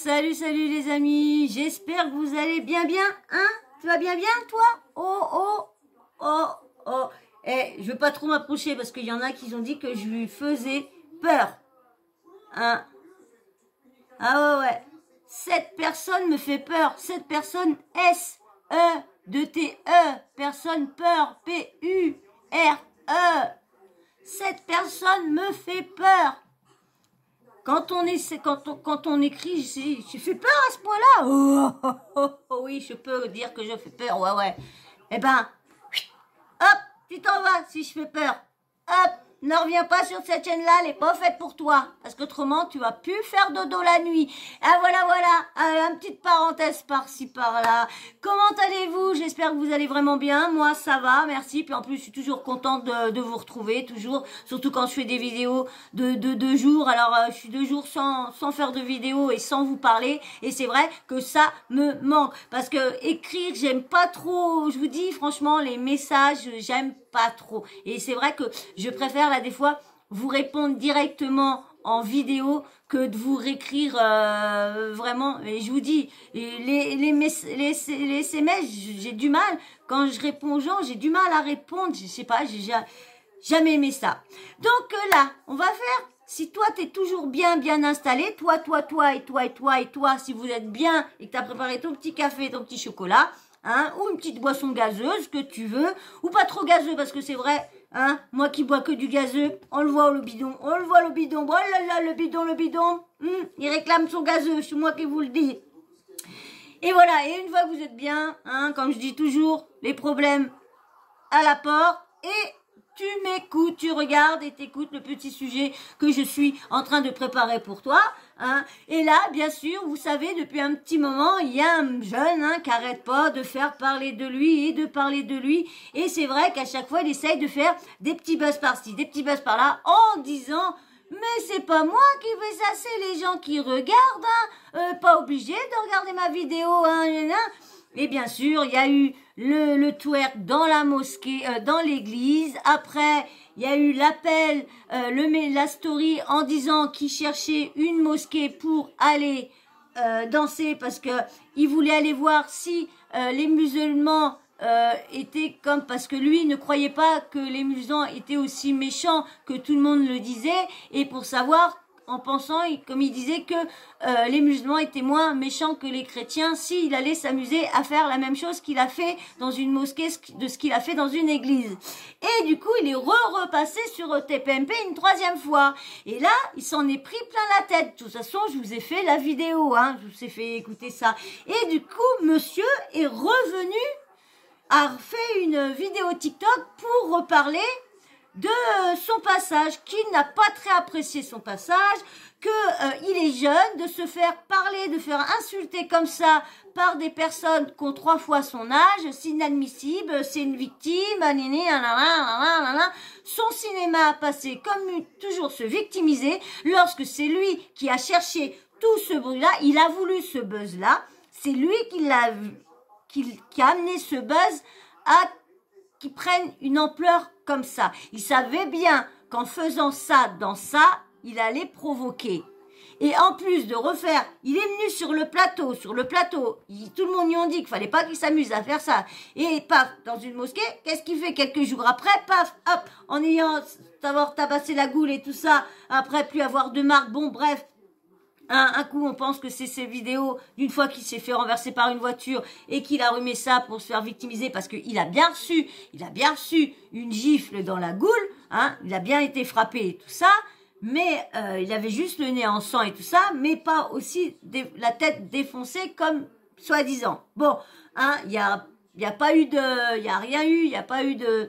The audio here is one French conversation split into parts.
Salut, salut les amis, j'espère que vous allez bien, hein? Tu vas bien, toi? Oh. Je veux pas trop m'approcher parce qu'il y en a qui ont dit que je lui faisais peur, hein? Ah ouais. Cette personne me fait peur, cette personne S-E-T-E, personne peur, P-U-R-E. Cette personne me fait peur. Quand on écrit, je fais peur à ce point-là. Oh, oui, je peux dire que je fais peur, ouais. Eh ben, hop, tu t'en vas si je fais peur. Hop, ne reviens pas sur cette chaîne-là, elle n'est pas faite pour toi. Parce qu'autrement, tu vas plus faire dodo la nuit. Ah voilà. Une petite parenthèse par-ci, par-là. Comment allez-vous? J'espère que vous allez vraiment bien. Moi, ça va, merci. Puis en plus, je suis toujours contente de vous retrouver, toujours. Surtout quand je fais des vidéos de 2 jours. Alors, je suis 2 jours sans faire de vidéo et sans vous parler. Et c'est vrai que ça me manque. Parce que écrire, j'aime pas trop. Je vous dis, franchement, les messages, j'aime pas trop. Et c'est vrai que je préfère là des fois vous répondre directement en vidéo que de vous réécrire vraiment. Et je vous dis, les SMS, j'ai du mal. Quand je réponds aux gens, j'ai du mal à répondre. Je sais pas, j'ai jamais aimé ça. Donc là, on va faire. Si toi, t'es toujours bien installé, toi, et toi, si vous êtes bien et que t'as préparé ton petit café, ton petit chocolat, hein, ou une petite boisson gazeuse que tu veux, ou pas trop gazeux parce que c'est vrai, hein, moi qui bois que du gazeux, on le voit le bidon, oh là là, le bidon, il réclame son gazeux, c'est moi qui vous le dis. Et voilà, et une fois que vous êtes bien, hein, comme je dis toujours, les problèmes à la porte, et tu m'écoutes, tu regardes et t'écoutes le petit sujet que je suis en train de préparer pour toi, hein. Et là, bien sûr, vous savez, depuis un petit moment, il y a un jeune, hein, qui arrête pas de faire parler de lui et de parler de lui. Et c'est vrai qu'à chaque fois, il essaye de faire des petits buzz par-ci, des petits buzz par-là, en disant... Mais c'est pas moi qui fais ça, c'est les gens qui regardent, hein. Pas obligé de regarder ma vidéo, hein. Et bien sûr, il y a eu le twerk dans la mosquée, dans l'église. Après, il y a eu l'appel, la story en disant qu'il cherchait une mosquée pour aller danser parce que il voulait aller voir si les musulmans étaient comme, parce que lui ne croyait pas que les musulmans étaient aussi méchants que tout le monde le disait, et pour savoir, en pensant, comme il disait que les musulmans étaient moins méchants que les chrétiens, s'il allait s'amuser à faire la même chose qu'il a fait dans une mosquée de ce qu'il a fait dans une église. Et du coup, il est repassé sur TPMP une 3e fois. Et là, il s'en est pris plein la tête. De toute façon, je vous ai fait la vidéo, hein, je vous ai fait écouter ça. Et du coup, monsieur est revenu, a fait une vidéo TikTok pour reparler de son passage, qu'il n'a pas très apprécié son passage, que il est jeune, de se faire parler, de faire insulter comme ça par des personnes qui ont 3 fois son âge, c'est inadmissible, c'est une victime, son cinéma a passé comme toujours se victimiser, lorsque c'est lui qui a cherché tout ce bruit-là, il a voulu ce buzz-là, c'est lui qui a amené ce buzz à qui prenne une ampleur comme ça. Il savait bien qu'en faisant ça dans ça, il allait provoquer. Et en plus de refaire, il est venu sur le plateau, tout le monde lui a dit qu'il fallait pas qu'il s'amuse à faire ça. Et paf, dans une mosquée, qu'est-ce qu'il fait quelques jours après? Paf, hop, en ayant d'avoir tabassé la goule et tout ça, après plus avoir de marque, bon bref. Un coup, on pense que c'est ces vidéos d'une fois qu'il s'est fait renverser par une voiture et qu'il a remis ça pour se faire victimiser parce qu'il a bien reçu une gifle dans la goule, hein, il a bien été frappé et tout ça, mais il avait juste le nez en sang et tout ça, mais pas aussi la tête défoncée comme soi-disant. Bon, hein, il y a pas eu de...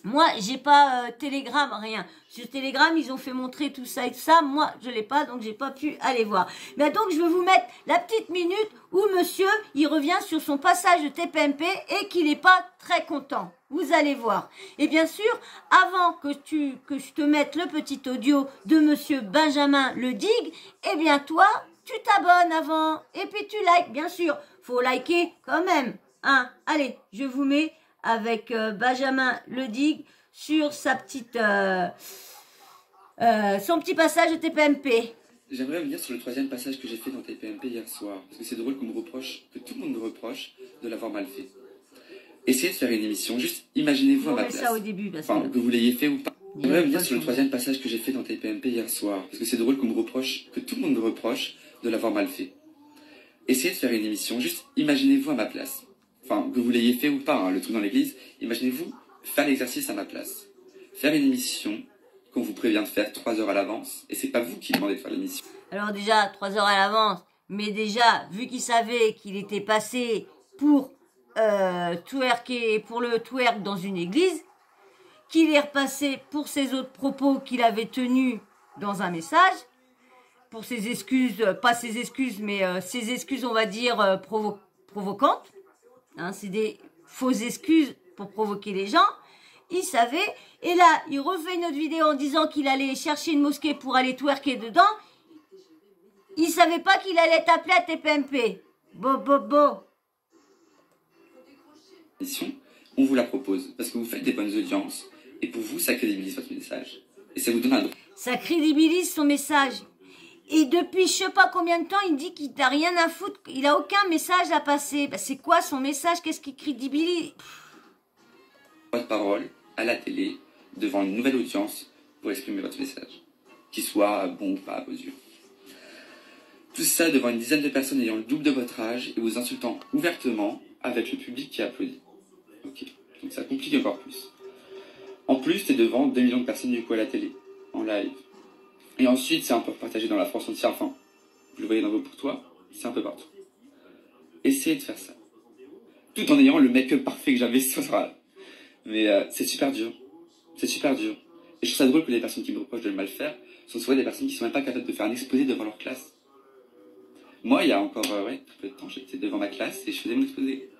Moi, j'ai pas Telegram, rien. Sur Telegram, ils ont fait montrer tout ça et tout ça. Moi, je l'ai pas, donc j'ai pas pu aller voir. Mais donc, je vais vous mettre la petite minute où monsieur, il revient sur son passage de TPMP et qu'il n'est pas très content. Vous allez voir. Et bien sûr, avant que je te mette le petit audio de monsieur Benjamin Le Digue, eh bien toi, tu t'abonnes avant et puis tu likes. Bien sûr, faut liker quand même. Hein. Allez, je vous mets avec Benjamin Le Digue sur sa petite son petit passage de TPMP. J'aimerais revenir sur le troisième passage que j'ai fait dans TPMP hier soir, parce que c'est drôle qu'on me reproche, que tout le monde me reproche de l'avoir mal fait. Essayez de faire une émission, juste imaginez-vous à ma place. Ça au début, parce enfin, que vous l'ayez fait ou pas. J'aimerais revenir sur le choix. troisième passage que j'ai fait dans TPMP hier soir, parce que c'est drôle qu'on me reproche, que tout le monde me reproche de l'avoir mal fait. Essayez de faire une émission, juste imaginez-vous à ma place. Enfin, que vous l'ayez fait ou pas, hein, le truc dans l'église, imaginez-vous faire l'exercice à ma place. Faire une émission qu'on vous prévient de faire 3 heures à l'avance, et c'est pas vous qui demandez de faire l'émission. Alors déjà, 3 heures à l'avance, mais déjà, vu qu'il savait qu'il était passé pour twerker, pour le twerk dans une église, qu'il est repassé pour ses autres propos qu'il avait tenus dans un message, pour ses excuses, pas ses excuses, mais ses excuses, on va dire, provocantes. Hein, c'est des fausses excuses pour provoquer les gens. Il savait. Et là, il refait une autre vidéo en disant qu'il allait chercher une mosquée pour aller twerker dedans. Il savait pas qu'il allait t'appeler à TPMP. Bo. On vous la propose parce que vous faites des bonnes audiences et pour vous, ça crédibilise votre message. Et ça vous donne un droit. Ça crédibilise son message. Et depuis je sais pas combien de temps, il dit qu'il n'a rien à foutre. Il a aucun message à passer. Ben, c'est quoi son message? Qu'est-ce qui crédibilise? Votre parole à la télé devant une nouvelle audience pour exprimer votre message. Qu'il soit bon ou pas à vos yeux. Tout ça devant une dizaine de personnes ayant le double de votre âge et vous insultant ouvertement avec le public qui applaudit. Ok, donc ça complique encore plus. En plus, t'es devant 2 millions de personnes du coup à la télé, en live. Et ensuite, c'est un peu partagé dans la France entière. Enfin, vous le voyez dans vos pour toi, c'est un peu partout. Essayez de faire ça. Tout en ayant le make-up parfait que j'avais ce soir-là. Mais c'est super dur. C'est super dur. Et je trouve ça drôle que les personnes qui me reprochent de le mal faire sont souvent des personnes qui sont même pas capables de faire un exposé devant leur classe. Moi, il y a encore très peu de temps, j'étais devant ma classe et je faisais mon exposé.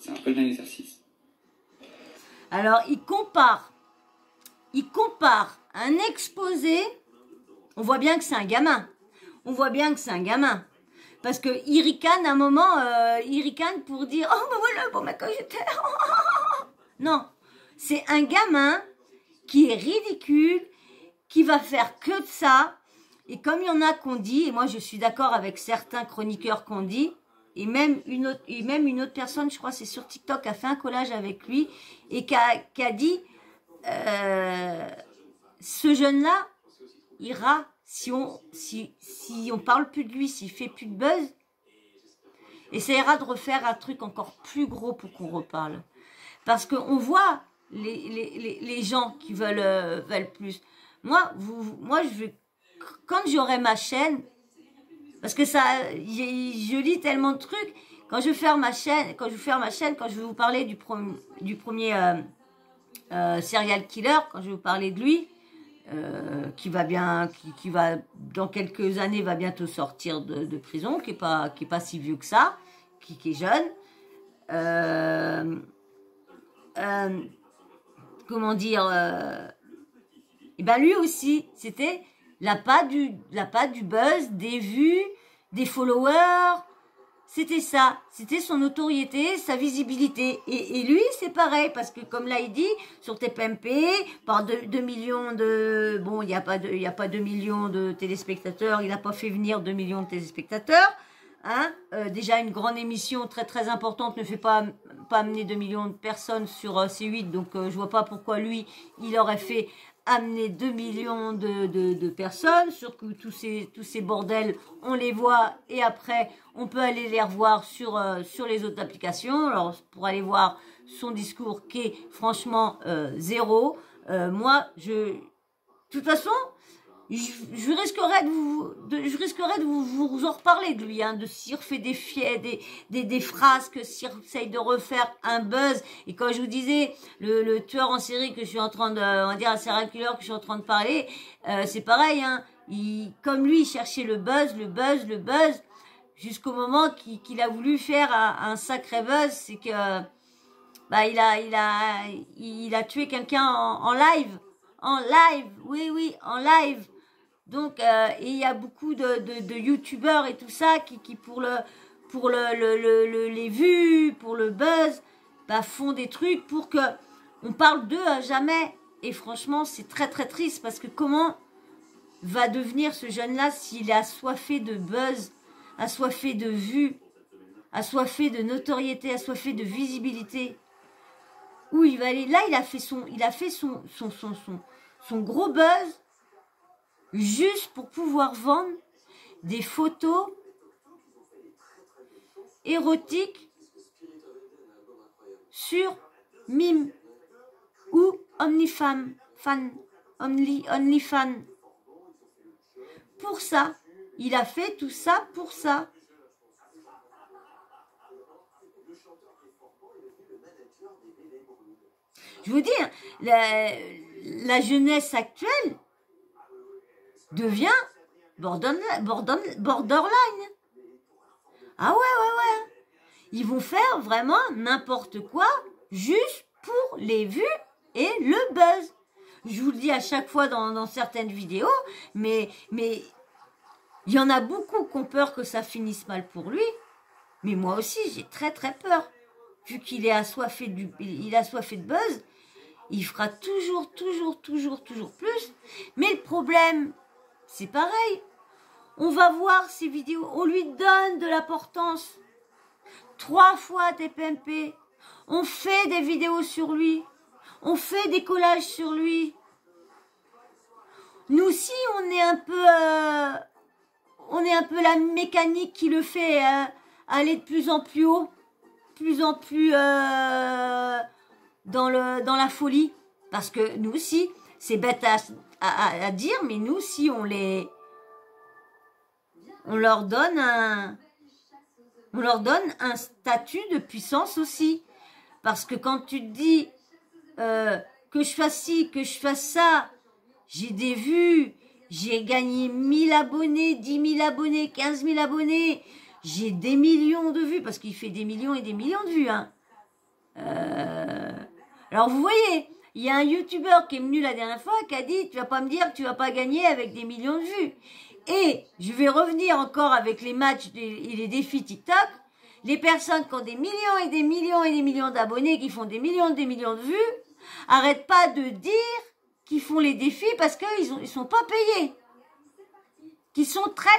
C'est un peu le même exercice. Alors, il compare un exposé. On voit bien que c'est un gamin. Parce que il ricane à un moment, il ricane pour dire « Oh, ben voilà, bon, ben quand j'étais... » Non, c'est un gamin qui est ridicule, qui va faire que de ça. Et comme il y en a qu'on dit, et moi je suis d'accord avec certains chroniqueurs qu'on dit, et même une autre personne, je crois c'est sur TikTok, a fait un collage avec lui, et qui a dit ce jeune-là ira, si on parle plus de lui, s'il fait plus de buzz, essaiera de refaire un truc encore plus gros pour qu'on reparle. Parce qu'on voit les gens qui veulent plus. Moi, quand j'aurai ma chaîne, parce que ça, je lis tellement de trucs, quand je vais faire ma chaîne, quand je vais vous parler du premier serial killer, quand je vais vous parler de lui, qui va dans quelques années va bientôt sortir de prison, qui est pas si vieux que ça, qui est jeune. Comment dire, et ben lui aussi, c'était la patte du buzz, des vues, des followers, c'était ça, c'était son notoriété, sa visibilité. Et lui, c'est pareil, parce que comme là il dit, sur TPMP, par 2 millions de... Bon, il n'y a pas 2 millions de téléspectateurs, il n'a pas fait venir 2 millions de téléspectateurs. Hein, déjà une grande émission très très importante ne fait pas amener 2 millions de personnes sur C8, donc je vois pas pourquoi lui il aurait fait amener 2 millions de personnes, sur que tous ces bordels on les voit et après on peut aller les revoir sur les autres applications. Alors pour aller voir son discours qui est franchement zéro, moi de toute façon je risquerais de vous en reparler de lui, hein, de s'il refait des phrases, que s'il essaye de refaire un buzz. Et quand je vous disais, le tueur en série que je suis en train de, on va dire un serial killer que je suis en train de parler, c'est pareil, hein, comme lui, il cherchait le buzz, jusqu'au moment qu'il a voulu faire un sacré buzz, c'est que, bah, il a tué quelqu'un en live. En live, oui, en live. Donc, et il y a beaucoup de youtubeurs et tout ça qui pour les vues, pour le buzz, bah, font des trucs pour que on parle d'eux à jamais. Et franchement, c'est très très triste parce que comment va devenir ce jeune-là s'il est assoiffé de buzz, assoiffé de vues, assoiffé de notoriété, assoiffé de visibilité. Où il va aller? Là, il a fait son gros buzz juste pour pouvoir vendre des photos érotiques sur Mime ou OnlyFans. OnlyFans. Pour ça, il a fait tout ça pour ça. Je vous dis, la jeunesse actuelle devient borderline. Ah ouais. Ils vont faire vraiment n'importe quoi juste pour les vues et le buzz. Je vous le dis à chaque fois dans certaines vidéos, mais il y en a beaucoup qui ont peur que ça finisse mal pour lui. Mais moi aussi, j'ai très peur. Vu qu'il est assoiffé de buzz, il fera toujours plus. Mais le problème, c'est pareil. On va voir ces vidéos, on lui donne de l'importance. 3 fois TPMP. On fait des vidéos sur lui. On fait des collages sur lui. Nous aussi, on est un peu la mécanique qui le fait aller de plus en plus haut, plus en plus dans la folie. Parce que nous aussi, c'est bête à dire, mais nous aussi, on leur donne un statut de puissance aussi. Parce que quand tu te dis que je fasse ci, que je fasse ça, j'ai des vues, j'ai gagné 1000 abonnés, 10 000 abonnés, 15 000 abonnés, j'ai des millions de vues, parce qu'il fait des millions et des millions de vues. Hein. Alors vous voyez, il y a un youtubeur qui est venu la dernière fois qui a dit, tu vas pas me dire que tu vas pas gagner avec des millions de vues. Et je vais revenir encore avec les matchs et les défis TikTok. Les personnes qui ont des millions et des millions et des millions d'abonnés, qui font des millions de vues, arrêtent pas de dire qu'ils font les défis parce qu'ils sont pas payés. Qu'ils sont très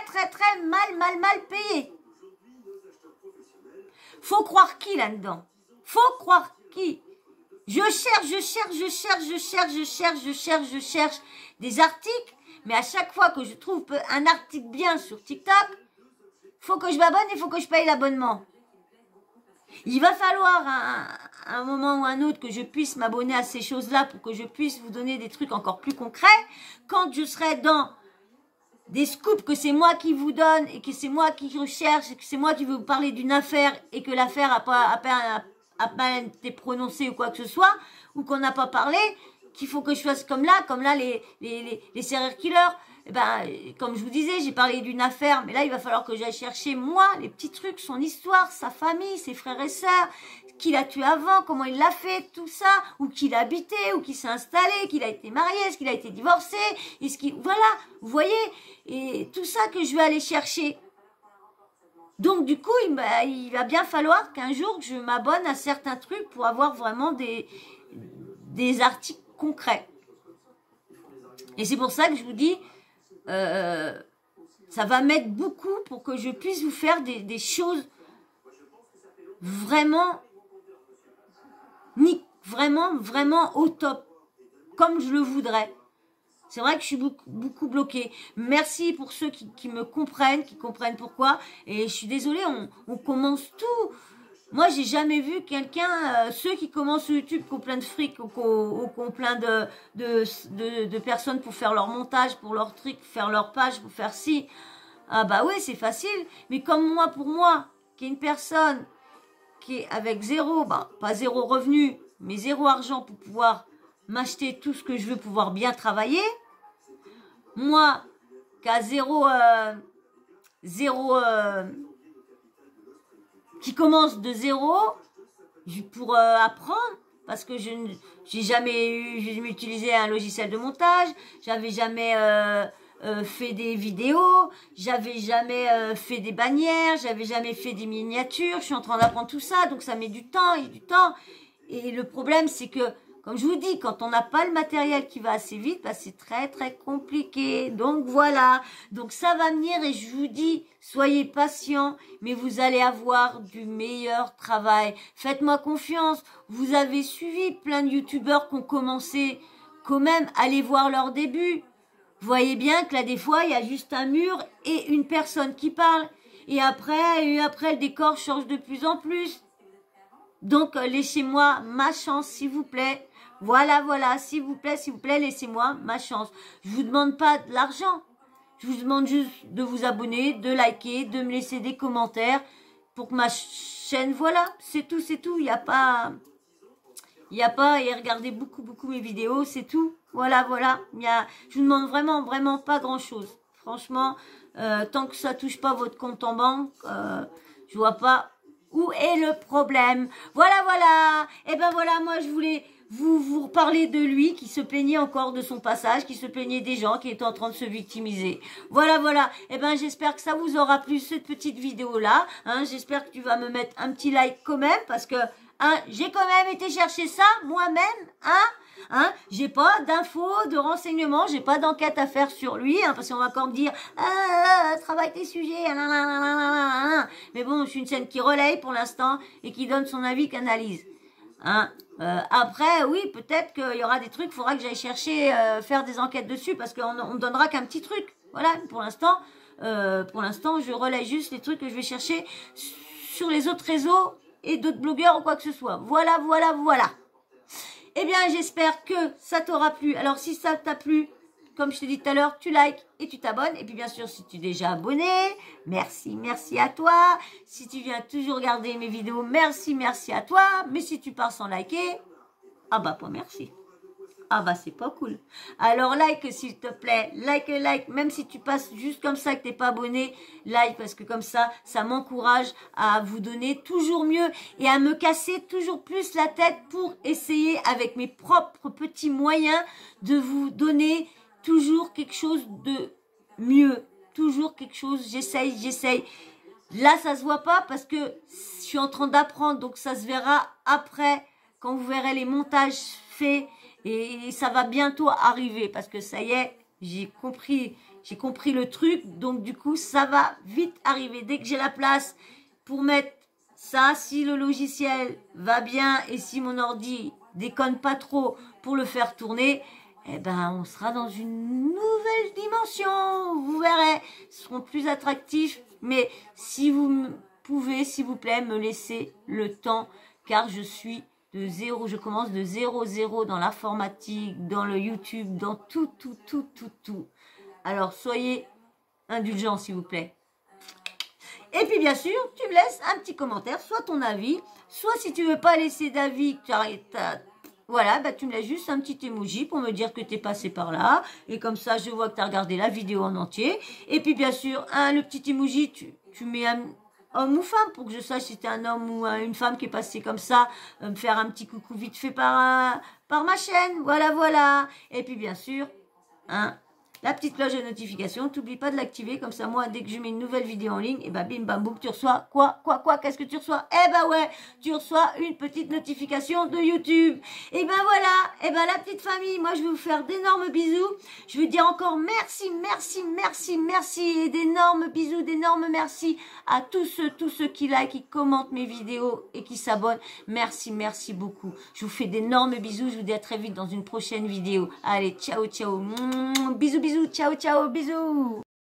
mal payés. Faut croire qui là-dedans? Faut croire qui? Je cherche des articles, mais à chaque fois que je trouve un article bien sur TikTok, faut que je m'abonne et faut que je paye l'abonnement. Il va falloir à un moment ou un autre que je puisse m'abonner à ces choses-là pour que je puisse vous donner des trucs encore plus concrets. Quand je serai dans des scoops que c'est moi qui vous donne et que c'est moi qui recherche et que c'est moi qui veux vous parler d'une affaire et que l'affaire a pas été prononcée ou quoi que ce soit, ou qu'on n'a pas parlé, qu'il faut que je fasse comme là les serial killers. Eh ben, comme je vous disais, j'ai parlé d'une affaire, mais là, il va falloir que j'aille chercher, moi, les petits trucs, son histoire, sa famille, ses frères et sœurs, qui l'a tué avant, comment il l'a fait, tout ça, où qu'il habitait, où qu'il s'est installé, qu'il a été marié, est-ce qu'il a été divorcé, voilà, vous voyez, et tout ça que je vais aller chercher. Donc, du coup, il va bien falloir qu'un jour, je m'abonne à certains trucs pour avoir vraiment des articles concrets. Et c'est pour ça que je vous dis, ça va m'aider beaucoup pour que je puisse vous faire des choses vraiment au top, comme je le voudrais. C'est vrai que je suis beaucoup bloquée. Merci pour ceux qui me comprennent, qui comprennent pourquoi. Et je suis désolée, on commence tout. Moi, j'ai jamais vu quelqu'un, ceux qui commencent sur YouTube, qui ont plein de fric, ou qui ont plein de personnes pour faire leur montage, pour leur truc, faire leur page, pour faire ci. Ah bah oui, c'est facile. Mais comme moi, pour moi, qui est une personne qui est avec pas zéro revenu, mais zéro argent pour pouvoir m'acheter tout ce que je veux, pouvoir bien travailler. Moi, qui a qui commence de zéro pour apprendre, parce que j'ai jamais utilisé un logiciel de montage, j'avais jamais fait des vidéos, j'avais jamais fait des bannières, j'avais jamais fait des miniatures, je suis en train d'apprendre tout ça, donc ça met du temps. Et le problème, c'est que comme je vous dis, quand on n'a pas le matériel qui va assez vite, bah, c'est très très compliqué. Donc voilà, donc ça va venir et je vous dis, soyez patients, mais vous allez avoir du meilleur travail. Faites-moi confiance, vous avez suivi plein de youtubeurs qui ont commencé quand même, allez voir leur début. Vous voyez bien que là, des fois, il y a juste un mur et une personne qui parle. Et après, le décor change de plus en plus. Donc, laissez-moi ma chance, s'il vous plaît. Voilà, s'il vous plaît, laissez-moi ma chance. Je vous demande pas de l'argent. Je vous demande juste de vous abonner, de liker, de me laisser des commentaires pour que ma chaîne, voilà, c'est tout. Il n'y a pas, et regardez beaucoup mes vidéos, c'est tout. Voilà. Je vous demande vraiment pas grand-chose. Franchement, tant que ça touche pas votre compte en banque, je vois pas où est le problème. Voilà. Et ben voilà, moi je voulais vous parler de lui qui se plaignait encore de son passage, qui se plaignait des gens qui étaient en train de se victimiser. Voilà. Et ben j'espère que ça vous aura plu cette petite vidéo là. J'espère que tu vas me mettre un petit like quand même parce que j'ai quand même été chercher ça moi-même. J'ai pas d'infos, de renseignements, j'ai pas d'enquête à faire sur lui, parce qu'on va encore me dire travaille tes sujets, mais bon, je suis une chaîne qui relaye pour l'instant et qui donne son avis, qu'analyse. Après, oui, peut-être qu'il y aura des trucs, il faudra que j'aille chercher, faire des enquêtes dessus, parce qu'on me donnera qu'un petit truc. Voilà, pour l'instant, je relaye juste les trucs que je vais chercher sur les autres réseaux et d'autres blogueurs ou quoi que ce soit. Voilà. Eh bien, j'espère que ça t'aura plu. Alors, si ça t'a plu, comme je t'ai dit tout à l'heure, tu likes et tu t'abonnes. Et puis, bien sûr, si tu es déjà abonné, merci à toi. Si tu viens toujours regarder mes vidéos, merci à toi. Mais si tu pars sans liker, pas merci. C'est pas cool. Alors, like, s'il te plaît. Like. Même si tu passes juste comme ça, que t'es pas abonné, like, parce que comme ça m'encourage à vous donner toujours mieux et à me casser toujours plus la tête pour essayer, avec mes propres petits moyens, de vous donner toujours quelque chose de mieux. Toujours quelque chose, j'essaye. Là, ça se voit pas parce que je suis en train d'apprendre, donc ça se verra après, quand vous verrez les montages faits. Et ça va bientôt arriver parce que ça y est, j'ai compris le truc. Donc du coup, ça va vite arriver. Dès que j'ai la place pour mettre ça, si le logiciel va bien et si mon ordi déconne pas trop pour le faire tourner, on sera dans une nouvelle dimension. Vous verrez, ce seront plus attractifs. Mais si vous pouvez, s'il vous plaît, me laisser le temps, car je commence de 0 dans l'informatique, dans le YouTube, dans tout. Alors, soyez indulgents, s'il vous plaît. Et puis, bien sûr, tu me laisses un petit commentaire, soit ton avis, soit si tu veux pas laisser d'avis, tu me laisses juste un petit emoji pour me dire que tu es passé par là. Et comme ça, je vois que tu as regardé la vidéo en entier. Et puis, bien sûr, le petit emoji, tu mets un homme ou femme, pour que je sache si c'est un homme ou une femme qui est passé comme ça, me faire un petit coucou vite fait par ma chaîne, voilà. Et puis bien sûr, la petite cloche de notification, t'oublie pas de l'activer, comme ça moi, dès que je mets une nouvelle vidéo en ligne, bim bam boum, tu reçois quoi, qu'est-ce que tu reçois? Tu reçois une petite notification de YouTube. Voilà, la petite famille, moi je vais vous faire d'énormes bisous, je veux dire encore merci, et d'énormes bisous, d'énormes merci à tous ceux qui like, qui commentent mes vidéos et qui s'abonnent. Merci beaucoup. Je vous fais d'énormes bisous, je vous dis à très vite dans une prochaine vidéo. Allez, ciao, bisous, ciao, bisous.